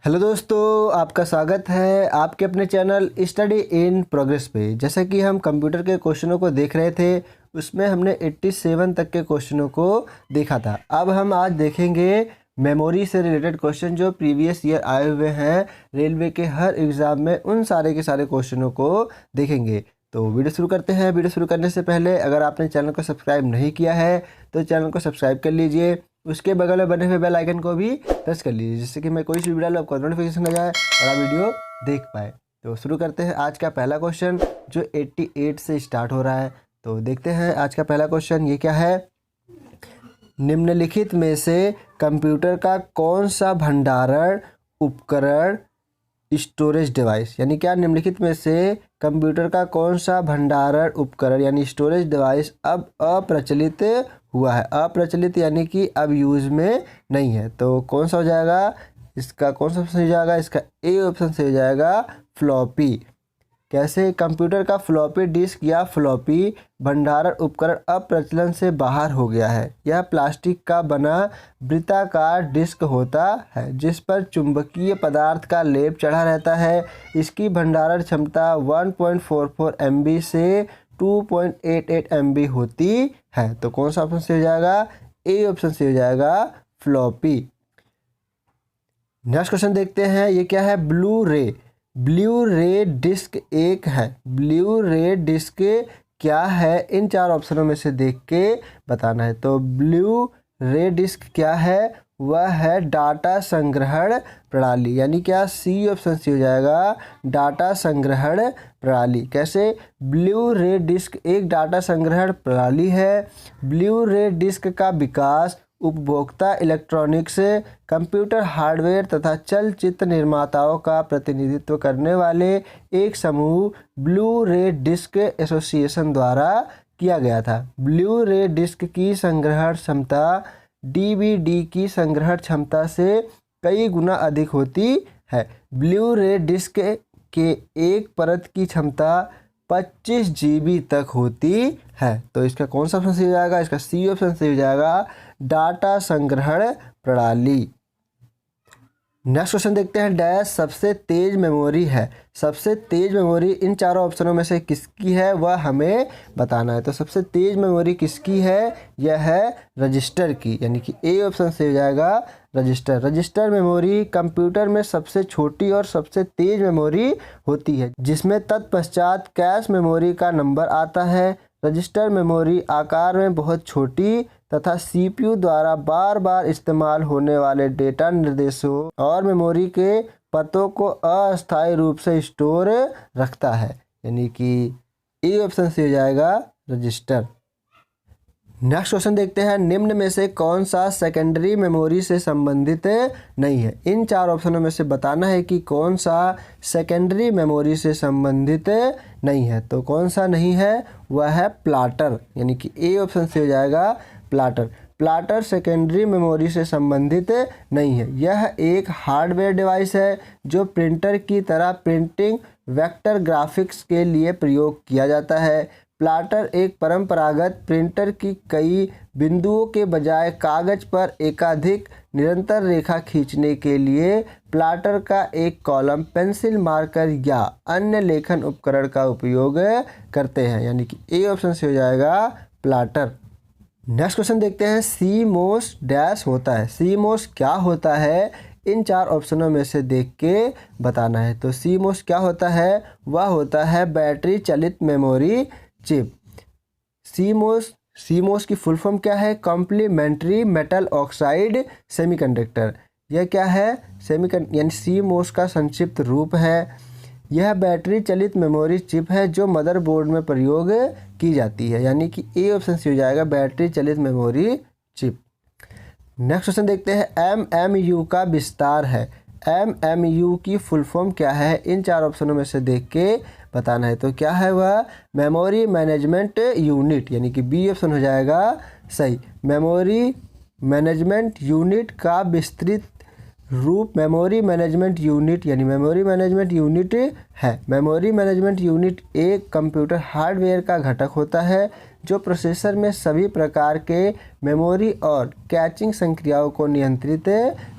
Hello दोस्तों, आपका स्वागत है आपके अपने चैनल स्टडी इन प्रोग्रेस पे। जैसा कि हम कंप्यूटर के क्वेश्चनों को देख रहे थे, उसमें हमने 87 तक के क्वेश्चनों को देखा था। अब हम आज देखेंगे मेमोरी से रिलेटेड क्वेश्चन जो प्रीवियस ईयर आए हुए हैं रेलवे के हर एग्ज़ाम में। उन सारे के सारे क्वेश्चनों को देखेंगे। तो वीडियो शुरू करते हैं। वीडियो शुरू करने से पहले अगर आपने चैनल को सब्सक्राइब नहीं किया है तो चैनल को सब्सक्राइब कर लीजिए, उसके बगल में बने हुए बेल आइकन को भी प्रेस कर लीजिए, जिससे कि मैं कोई सी वीडियो डालूं आपको नोटिफिकेशन आ जाए और आप वीडियो देख पाए। तो शुरू करते हैं आज का पहला क्वेश्चन जो 88 से स्टार्ट हो रहा है। तो देखते हैं आज का पहला क्वेश्चन ये क्या है। निम्नलिखित में से कंप्यूटर का कौन सा भंडारण उपकरण स्टोरेज डिवाइस, यानी क्या निम्नलिखित में से कंप्यूटर का कौन सा भंडारण उपकरण यानी स्टोरेज डिवाइस अब अप्रचलित हुआ है। अप्रचलित यानी कि अब यूज़ में नहीं है। तो कौन सा हो जाएगा, इसका कौन सा ऑप्शन हो जाएगा, इसका ए ऑप्शन से हो जाएगा फ्लॉपी। कैसे, कंप्यूटर का फ्लॉपी डिस्क या फ्लॉपी भंडारण उपकरण अब प्रचलन से बाहर हो गया है। यह प्लास्टिक का बना वृत्ताकार डिस्क होता है जिस पर चुंबकीय पदार्थ का लेप चढ़ा रहता है। इसकी भंडारण क्षमता 1.44 MB से 2.88 MB होती है। तो कौन सा ऑप्शन से हो जाएगा, ए ऑप्शन से हो जाएगा फ्लॉपी। नेक्स्ट क्वेश्चन देखते हैं ये क्या है। ब्लू रे डिस्क एक है। ब्लू रे डिस्क क्या है, इन चार ऑप्शनों में से देख के बताना है। तो ब्लू रे डिस्क क्या है, वह है डाटा संग्रहण प्रणाली, यानी क्या सी ऑप्शन से हो जाएगा डाटा संग्रहण प्रणाली। कैसे, ब्लू रे डिस्क एक डाटा संग्रहण प्रणाली है। ब्लू रे डिस्क का विकास उपभोक्ता इलेक्ट्रॉनिक्स, कंप्यूटर हार्डवेयर तथा चलचित्र निर्माताओं का प्रतिनिधित्व करने वाले एक समूह ब्लू रे डिस्क एसोसिएशन द्वारा किया गया था। ब्लू रे डिस्क की संग्रहण क्षमता डीवीडी की संग्रहण क्षमता से कई गुना अधिक होती है। ब्लू रे डिस्क के एक परत की क्षमता 25 GB तक होती है। तो इसका कौन सा ऑप्शन सही हो जाएगा, इसका सी ऑप्शन सही हो जाएगा डाटा संग्रहण प्रणाली। नेक्स्ट क्वेश्चन देखते हैं। डैश सबसे तेज मेमोरी है। सबसे तेज मेमोरी इन चारों ऑप्शनों में से किसकी है, वह हमें बताना है। तो सबसे तेज मेमोरी किसकी है, यह है रजिस्टर की, यानी कि ए ऑप्शन से हो जाएगा रजिस्टर। रजिस्टर मेमोरी कंप्यूटर में सबसे छोटी और सबसे तेज मेमोरी होती है, जिसमें तत्पश्चात कैश मेमोरी का नंबर आता है। रजिस्टर मेमोरी आकार में बहुत छोटी तथा सीपीयू द्वारा बार बार इस्तेमाल होने वाले डेटा निर्देशों और मेमोरी के पतों को अस्थायी रूप से स्टोर रखता है, यानी कि ए ऑप्शन से हो जाएगा रजिस्टर। नेक्स्ट क्वेश्चन देखते हैं। निम्न में से कौन सा सेकेंडरी मेमोरी से संबंधित नहीं है। इन चार ऑप्शनों में से बताना है कि कौन सा सेकेंडरी मेमोरी से संबंधित नहीं है। तो कौन सा नहीं है, वह है प्लाटर, यानी कि ए ऑप्शन से हो जाएगा प्लाटर। प्लाटर सेकेंडरी मेमोरी से संबंधित नहीं है। यह एक हार्डवेयर डिवाइस है जो प्रिंटर की तरह प्रिंटिंग वेक्टर ग्राफिक्स के लिए प्रयोग किया जाता है। प्लाटर एक परंपरागत प्रिंटर की कई बिंदुओं के बजाय कागज पर एकाधिक निरंतर रेखा खींचने के लिए प्लाटर का एक कॉलम, पेंसिल, मार्कर या अन्य लेखन उपकरण का उपयोग करते हैं, यानी कि ए ऑप्शन से हो जाएगा प्लाटर। नेक्स्ट क्वेश्चन देखते हैं। सीमोस डैश होता है। सीमोस क्या होता है, इन चार ऑप्शनों में से देख के बताना है। तो सीमोस क्या होता है, वह होता है बैटरी चलित मेमोरी चिप। सीमोस की फुल फॉर्म क्या है, कॉम्प्लीमेंट्री मेटल ऑक्साइड सेमीकंडक्टर। यह क्या है, यानी सीमोस का संक्षिप्त रूप है। यह बैटरी चलित मेमोरी चिप है जो मदरबोर्ड में प्रयोग की जाती है, यानी कि ए ऑप्शन से हो जाएगा बैटरी चलित मेमोरी चिप। नेक्स्ट क्वेश्चन देखते हैं। एमएमयू का विस्तार है। एमएमयू की फुल फॉर्म क्या है, इन चार ऑप्शनों में से देख के बताना है। तो क्या है वह, मेमोरी मैनेजमेंट यूनिट, यानी कि बी ऑप्शन हो जाएगा सही। मेमोरी मैनेजमेंट यूनिट का विस्तृत रूप मेमोरी मैनेजमेंट यूनिट यानी मेमोरी मैनेजमेंट यूनिट है। मेमोरी मैनेजमेंट यूनिट एक कंप्यूटर हार्डवेयर का घटक होता है जो प्रोसेसर में सभी प्रकार के मेमोरी और कैचिंग संक्रियाओं को नियंत्रित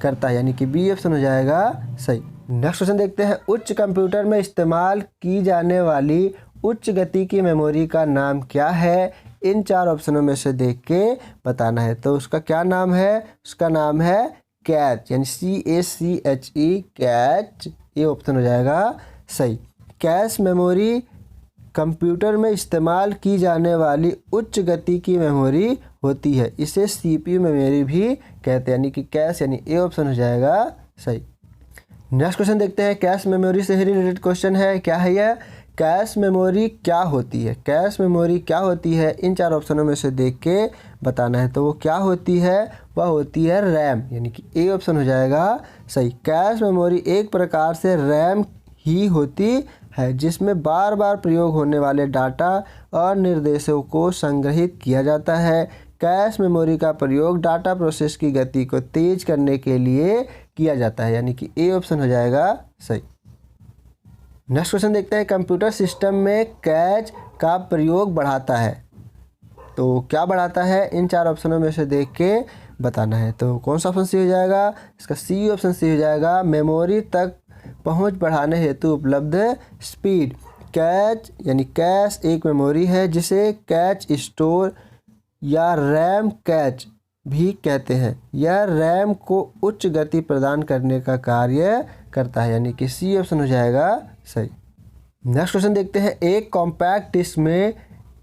करता है, यानी कि बी ऑप्शन हो जाएगा सही। नेक्स्ट क्वेश्चन देखते हैं, उच्च कंप्यूटर में इस्तेमाल की जाने वाली उच्च गति की मेमोरी का नाम क्या है? इन चार ऑप्शनों में से देख के बताना है। तो उसका क्या नाम है? उसका नाम है कैच, यानी CACHE, कैच, ये ऑप्शन हो जाएगा सही। कैश मेमोरी कंप्यूटर में इस्तेमाल की जाने वाली उच्च गति की मेमोरी होती है, इसे CPU मेमोरी भी कहते हैं, यानी कि कैश, यानी ए ऑप्शन हो जाएगा सही। नेक्स्ट क्वेश्चन देखते हैं, कैश मेमोरी से ही रिलेटेड क्वेश्चन है। क्या है यह? कैश मेमोरी क्या होती है? कैश मेमोरी क्या होती है? इन चार ऑप्शनों में से देख के बताना है। तो वो क्या होती है? वह होती है रैम, यानी कि ए ऑप्शन हो जाएगा सही। कैश मेमोरी एक प्रकार से रैम ही होती है जिसमें बार बार प्रयोग होने वाले डाटा और निर्देशों को संग्रहित किया जाता है। कैश मेमोरी का प्रयोग डाटा प्रोसेस की गति को तेज करने के लिए किया जाता है, यानी कि ए ऑप्शन हो जाएगा सही। नेक्स्ट क्वेश्चन देखते हैं, कंप्यूटर सिस्टम में कैच का प्रयोग बढ़ाता है। तो क्या बढ़ाता है? इन चार ऑप्शनों में से देख के बताना है। तो कौन सा ऑप्शन सी हो जाएगा? इसका सी ऑप्शन सी हो जाएगा। मेमोरी तक पहुंच बढ़ाने हेतु उपलब्ध स्पीड। कैच यानी कैश एक मेमोरी है जिसे कैच स्टोर या रैम कैच भी कहते हैं। यह रैम को उच्च गति प्रदान करने का कार्य करता है, यानी कि सी ऑप्शन हो जाएगा सही। नेक्स्ट क्वेश्चन देखते हैं, एक कॉम्पैक्ट डिस्क में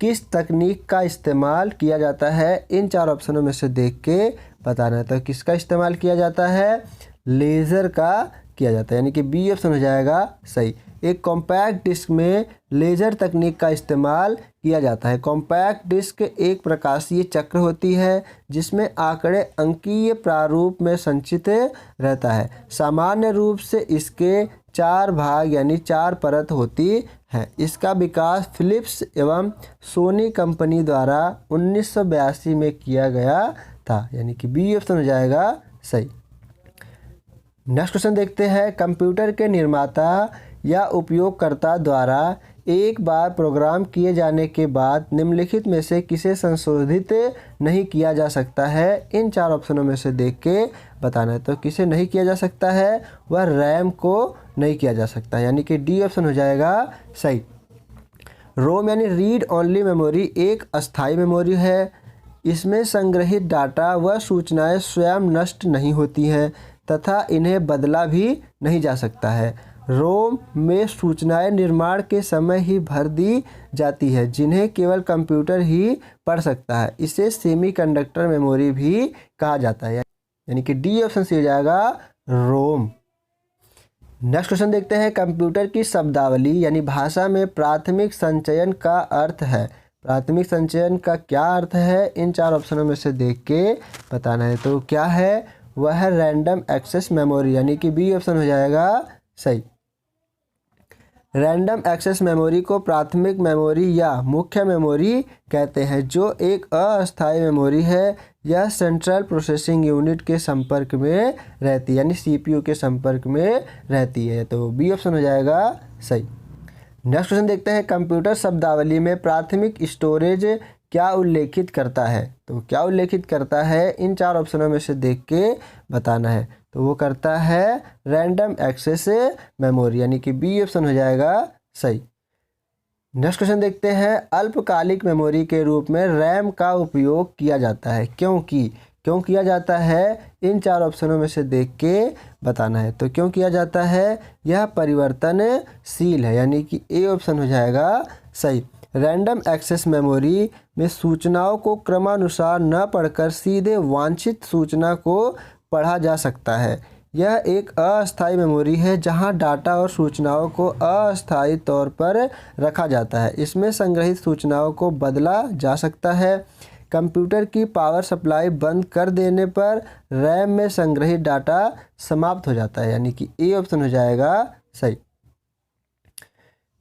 किस तकनीक का इस्तेमाल किया जाता है? इन चार ऑप्शनों में से देख के बताना है। तो किसका इस्तेमाल किया जाता है? लेज़र का किया जाता है, यानी कि बी ऑप्शन हो जाएगा सही। एक कॉम्पैक्ट डिस्क में लेज़र तकनीक का इस्तेमाल किया जाता है। कॉम्पैक्ट डिस्क एक प्रकाशीय चक्र होती है जिसमें आंकड़े अंकीय प्रारूप में संचित रहता है। सामान्य रूप से इसके 4 भाग यानी 4 परत होती हैं। इसका विकास फिलिप्स एवं सोनी कंपनी द्वारा 1982 में किया गया था, यानी कि बी ऑप्शन हो जाएगा सही। नेक्स्ट क्वेश्चन देखते हैं, कंप्यूटर के निर्माता या उपयोगकर्ता द्वारा एक बार प्रोग्राम किए जाने के बाद निम्नलिखित में से किसे संशोधित नहीं किया जा सकता है? इन चार ऑप्शनों में से देख के बताना है। तो किसे नहीं किया जा सकता है? वह रैम को नहीं किया जा सकता, यानी कि डी ऑप्शन हो जाएगा सही। रोम यानी रीड ओनली मेमोरी एक अस्थायी मेमोरी है। इसमें संग्रहित डाटा व सूचनाएं स्वयं नष्ट नहीं होती हैं तथा इन्हें बदला भी नहीं जा सकता है। रोम में सूचनाएं निर्माण के समय ही भर दी जाती है जिन्हें केवल कंप्यूटर ही पढ़ सकता है। इसे सेमीकंडक्टर मेमोरी भी कहा जाता है, यानी कि डी ऑप्शन से हो जाएगा रोम। नेक्स्ट क्वेश्चन देखते हैं, कंप्यूटर की शब्दावली यानी भाषा में प्राथमिक संचयन का अर्थ है। प्राथमिक संचयन का क्या अर्थ है? इन चार ऑप्शनों में से देख के बताना है। तो क्या है? वह है रैंडम एक्सेस मेमोरी, यानी कि बी ऑप्शन हो जाएगा सही। रैंडम एक्सेस मेमोरी को प्राथमिक मेमोरी या मुख्य मेमोरी कहते हैं जो एक अस्थायी मेमोरी है। यह सेंट्रल प्रोसेसिंग यूनिट के संपर्क में रहती है, यानी CPU के संपर्क में रहती है। तो बी ऑप्शन हो जाएगा सही। नेक्स्ट क्वेश्चन देखते हैं, कंप्यूटर शब्दावली में प्राथमिक स्टोरेज क्या उल्लेखित करता है? तो क्या उल्लेखित करता है? इन चार ऑप्शनों में से देख के बताना है। तो वो करता है रैंडम एक्सेस मेमोरी, यानी कि बी ऑप्शन हो जाएगा सही। नेक्स्ट क्वेश्चन देखते हैं, अल्पकालिक मेमोरी के रूप में रैम का उपयोग किया जाता है। क्यों किया जाता है? इन चार ऑप्शनों में से देख के बताना है। तो क्यों किया जाता है? यह परिवर्तनशील है, यानी कि ए ऑप्शन हो जाएगा सही। रैंडम एक्सेस मेमोरी में सूचनाओं को क्रमानुसार न पढ़कर सीधे वांछित सूचना को पढ़ा जा सकता है। यह एक अस्थायी मेमोरी है जहां डाटा और सूचनाओं को अस्थायी तौर पर रखा जाता है। इसमें संग्रहित सूचनाओं को बदला जा सकता है। कंप्यूटर की पावर सप्लाई बंद कर देने पर रैम में संग्रहित डाटा समाप्त हो जाता है, यानी कि ए ऑप्शन हो जाएगा सही।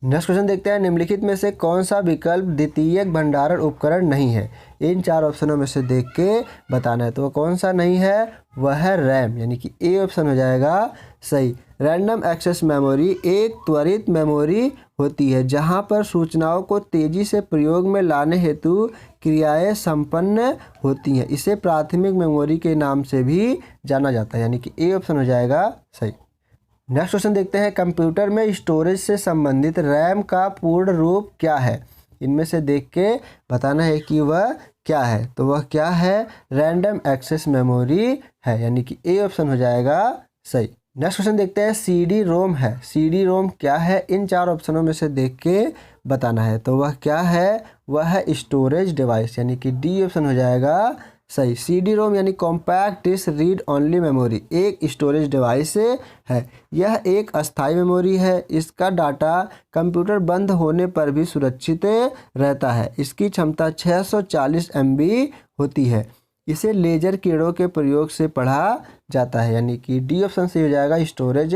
नेक्स्ट क्वेश्चन देखते हैं, निम्नलिखित में से कौन सा विकल्प द्वितीयक भंडारण उपकरण नहीं है? इन चार ऑप्शनों में से देख के बताना है। तो वह कौन सा नहीं है? वह है रैम, यानी कि ए ऑप्शन हो जाएगा सही। रैंडम एक्सेस मेमोरी एक त्वरित मेमोरी होती है जहां पर सूचनाओं को तेजी से प्रयोग में लाने हेतु क्रियाएं संपन्न होती हैं। इसे प्राथमिक मेमोरी के नाम से भी जाना जाता है, यानी कि ए ऑप्शन हो जाएगा सही। नेक्स्ट क्वेश्चन देखते हैं, कंप्यूटर में स्टोरेज से संबंधित रैम का पूर्ण रूप क्या है? इनमें से देख के बताना है कि वह क्या है। तो वह क्या है? रैंडम एक्सेस मेमोरी है, यानी कि ए ऑप्शन हो जाएगा सही। नेक्स्ट क्वेश्चन देखते हैं, सीडी रोम है। सीडी रोम क्या है? इन चार ऑप्शनों में से देख के बताना है। तो वह क्या है? वह है स्टोरेज डिवाइस, यानी कि डी ऑप्शन हो जाएगा सही। सीडी रोम यानी compact disc read only memory एक स्टोरेज डिवाइस है। यह एक अस्थायी मेमोरी है। इसका डाटा कंप्यूटर बंद होने पर भी सुरक्षित रहता है। इसकी क्षमता 640 MB होती है। इसे लेजर किरणों के प्रयोग से पढ़ा जाता है, यानी कि डी ऑप्शन से हो जाएगा स्टोरेज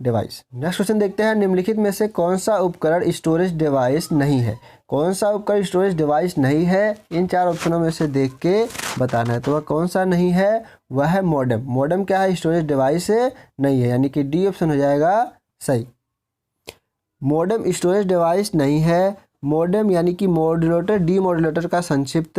डिवाइस। नेक्स्ट क्वेश्चन देखते हैं, निम्नलिखित में से कौन सा उपकरण स्टोरेज डिवाइस नहीं है? कौन सा उपकरण स्टोरेज डिवाइस नहीं है? इन चार ऑप्शनों में से देख के बताना है। तो वह कौन सा नहीं है? वह है मॉडेम। मॉडेम क्या है? स्टोरेज डिवाइस नहीं है, यानी कि डी ऑप्शन हो जाएगा सही। मॉडेम स्टोरेज डिवाइस नहीं है। मॉडेम यानी कि मॉड्यूलेटर डीमॉड्यूलेटर का संक्षिप्त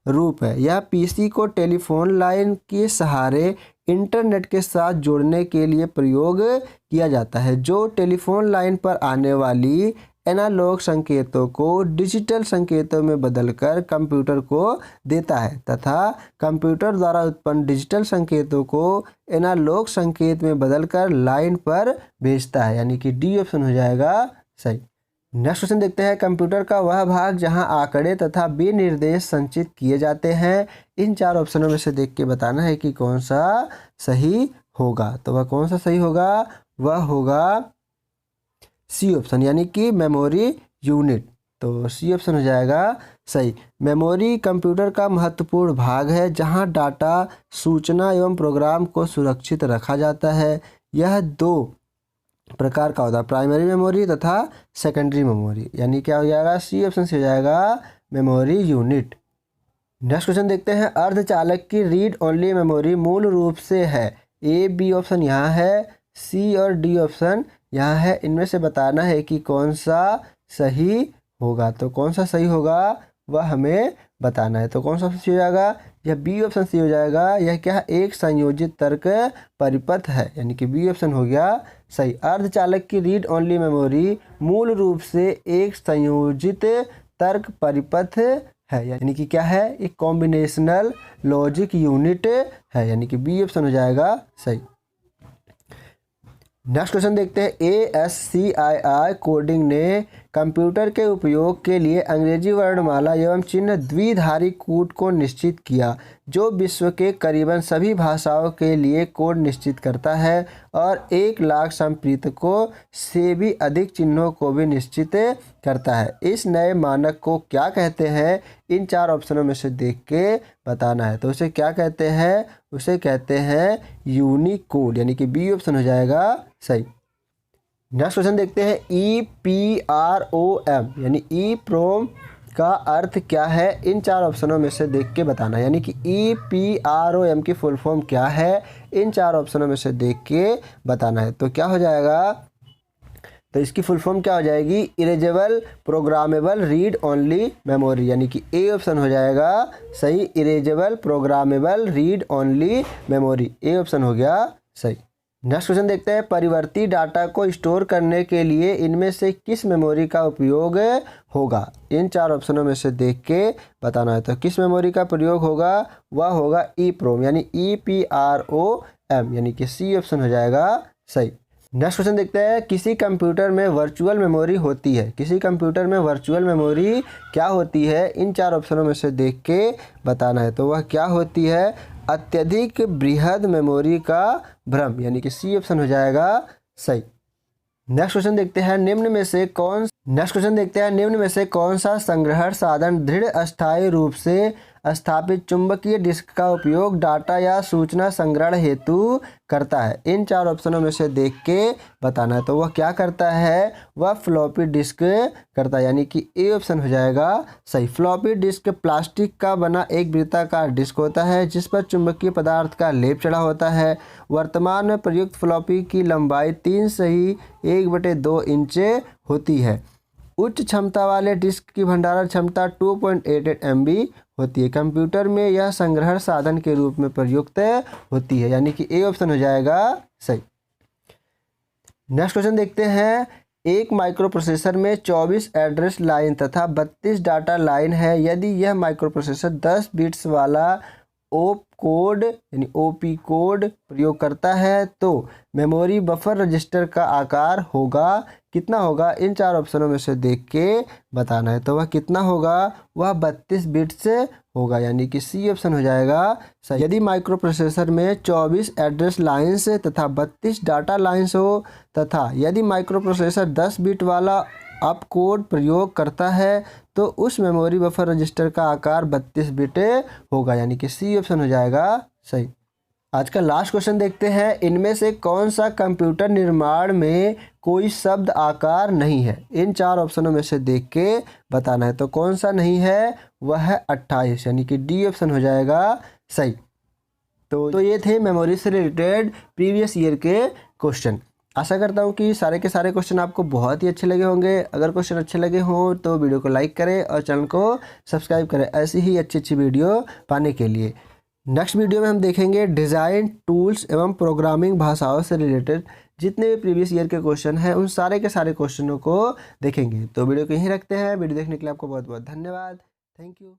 रूप है। यह पीसी को टेलीफोन लाइन के सहारे इंटरनेट के साथ जोड़ने के लिए प्रयोग किया जाता है, जो टेलीफोन लाइन पर आने वाली एनालॉग संकेतों को डिजिटल संकेतों में बदलकर कंप्यूटर को देता है तथा कंप्यूटर द्वारा उत्पन्न डिजिटल संकेतों को एनालॉग संकेत में बदलकर लाइन पर भेजता है, यानी कि डी ऑप्शन हो जाएगा सही। नेक्स्ट क्वेश्चन देखते हैं, कंप्यूटर का वह भाग जहां आंकड़े तथा विनिर्देश संचित किए जाते हैं। इन चार ऑप्शनों में से देख के बताना है कि कौन सा सही होगा। तो वह कौन सा सही होगा? वह होगा सी ऑप्शन, यानी कि मेमोरी यूनिट। तो सी ऑप्शन हो जाएगा सही। मेमोरी कंप्यूटर का महत्वपूर्ण भाग है जहां डाटा, सूचना एवं प्रोग्राम को सुरक्षित रखा जाता है। यह दो प्रकार का होता है, प्राइमरी मेमोरी तथा सेकेंडरी मेमोरी, यानी क्या हो जाएगा? सी ऑप्शन से हो जाएगा मेमोरी यूनिट। नेक्स्ट क्वेश्चन देखते हैं, अर्धचालक की रीड ओनली मेमोरी मूल रूप से है। ए बी ऑप्शन यहाँ है, सी और डी ऑप्शन यहाँ है। इनमें से बताना है कि कौन सा सही होगा। तो कौन सा सही होगा वह हमें बताना है। तो कौन सा सही हो जाएगा? यह बी ऑप्शन सही हो जाएगा। यह क्या है? एक संयोजित तर्क परिपथ है, यानी कि बी ऑप्शन हो गया सही। अर्धचालक की रीड ओनली मेमोरी मूल रूप से एक संयोजित तर्क परिपथ है, यानी कि क्या है? एक कॉम्बिनेशनल लॉजिक यूनिट है, यानी कि बी ऑप्शन हो जाएगा सही। नेक्स्ट क्वेश्चन देखते हैं, ASCII कोडिंग ने कंप्यूटर के उपयोग के लिए अंग्रेजी वर्णमाला एवं चिन्ह द्विधारी कूट को निश्चित किया, जो विश्व के करीबन सभी भाषाओं के लिए कोड निश्चित करता है और 1 लाख संप्रेषकों से भी अधिक चिन्हों को भी निश्चित करता है। इस नए मानक को क्या कहते हैं? इन चार ऑप्शनों में से देख के बताना है। तो उसे क्या कहते हैं? उसे कहते हैं यूनिकोड, यानी कि बी ऑप्शन हो जाएगा सही। नेक्स्ट क्वेश्चन देखते हैं, EPROM यानी EPROM का अर्थ क्या है? इन चार ऑप्शनों में से देख के बताना, यानी कि EPROM की फुल फॉर्म क्या है? इन चार ऑप्शनों में से देख के बताना है। तो क्या हो जाएगा? तो इसकी फुल फॉर्म क्या हो जाएगी? Erasable programmable read only memory, यानी कि ए ऑप्शन हो जाएगा सही। Erasable programmable read only memory, A option हो गया सही। नेक्स्ट क्वेश्चन देखते हैं, परिवर्ती डाटा को स्टोर करने के लिए इनमें से किस मेमोरी का उपयोग होगा? इन चार ऑप्शनों में से देख के बताना है। तो किस मेमोरी का प्रयोग होगा? वह होगा EPROM, यानी EPROM, यानी कि सी ऑप्शन हो जाएगा सही। नेक्स्ट क्वेश्चन देखते हैं, किसी कंप्यूटर में वर्चुअल मेमोरी होती है। किसी कंप्यूटर में वर्चुअल मेमोरी क्या होती है? इन चार ऑप्शनों में से देख के बताना है। तो वह क्या होती है? अत्यधिक बृहद मेमोरी का भ्रम, यानी कि सी ऑप्शन हो जाएगा सही। नेक्स्ट क्वेश्चन देखते हैं, निम्न में से कौन सा संग्रहण साधन दृढ़ अस्थायी रूप से स्थापित चुंबकीय डिस्क का उपयोग डाटा या सूचना संग्रहण हेतु करता है? इन 4 ऑप्शनों में से देख के बताना है। तो वह क्या करता है? वह फ्लॉपी डिस्क करता है, यानी कि ए ऑप्शन हो जाएगा सही। फ्लॉपी डिस्क प्लास्टिक का बना एक वृत्ताकार डिस्क होता है जिस पर चुंबकीय पदार्थ का लेप चढ़ा होता है। वर्तमान में प्रयुक्त फ्लॉपी की लंबाई 3 सही 1/2 इंच होती है। उच्च क्षमता वाले डिस्क की भंडारण क्षमता 2.88 MB होती है। कंप्यूटर में यह संग्रहण साधन के रूप में प्रयुक्त होती है, यानी कि ए ऑप्शन हो जाएगा सही। नेक्स्ट क्वेश्चन देखते हैं। एक माइक्रोप्रोसेसर में 24 एड्रेस लाइन तथा 32 डाटा लाइन है। यदि यह माइक्रोप्रोसेसर 10 बिट्स वाला ओप कोड यानी ओपी कोड प्रयोग करता है तो मेमोरी बफर रजिस्टर का आकार होगा कितना होगा? इन 4 ऑप्शनों में से देख के बताना है। तो वह कितना होगा? वह 32 बिट्स होगा, यानी कि सी ऑप्शन हो जाएगा सही। यदि माइक्रोप्रोसेसर में 24 एड्रेस लाइन्स तथा 32 डाटा लाइन्स हो तथा यदि माइक्रोप्रोसेसर 10 बिट वाला अप कोड प्रयोग करता है तो उस मेमोरी बफर रजिस्टर का आकार 32 बिट होगा, यानी कि सी ऑप्शन हो जाएगा सही। आज का लास्ट क्वेश्चन देखते हैं। इनमें से कौन सा कंप्यूटर निर्माण में कोई शब्द आकार नहीं है? इन 4 ऑप्शनों में से देख के बताना है। तो कौन सा नहीं है? वह है 28, यानी कि डी ऑप्शन हो जाएगा सही। तो ये थे मेमोरी से रिलेटेड प्रीवियस ईयर के क्वेश्चन। आशा करता हूँ कि सारे के सारे क्वेश्चन आपको बहुत ही अच्छे लगे होंगे। अगर क्वेश्चन अच्छे लगे हों तो वीडियो को लाइक करें और चैनल को सब्सक्राइब करें ऐसी ही अच्छी अच्छी वीडियो पाने के लिए। नेक्स्ट वीडियो में हम देखेंगे डिज़ाइन टूल्स एवं प्रोग्रामिंग भाषाओं से रिलेटेड जितने भी प्रीवियस ईयर के क्वेश्चन हैं उन सारे के सारे क्वेश्चनों को देखेंगे। तो वीडियो को यहीं रखते हैं। वीडियो देखने के लिए आपको बहुत बहुत धन्यवाद। Thank you.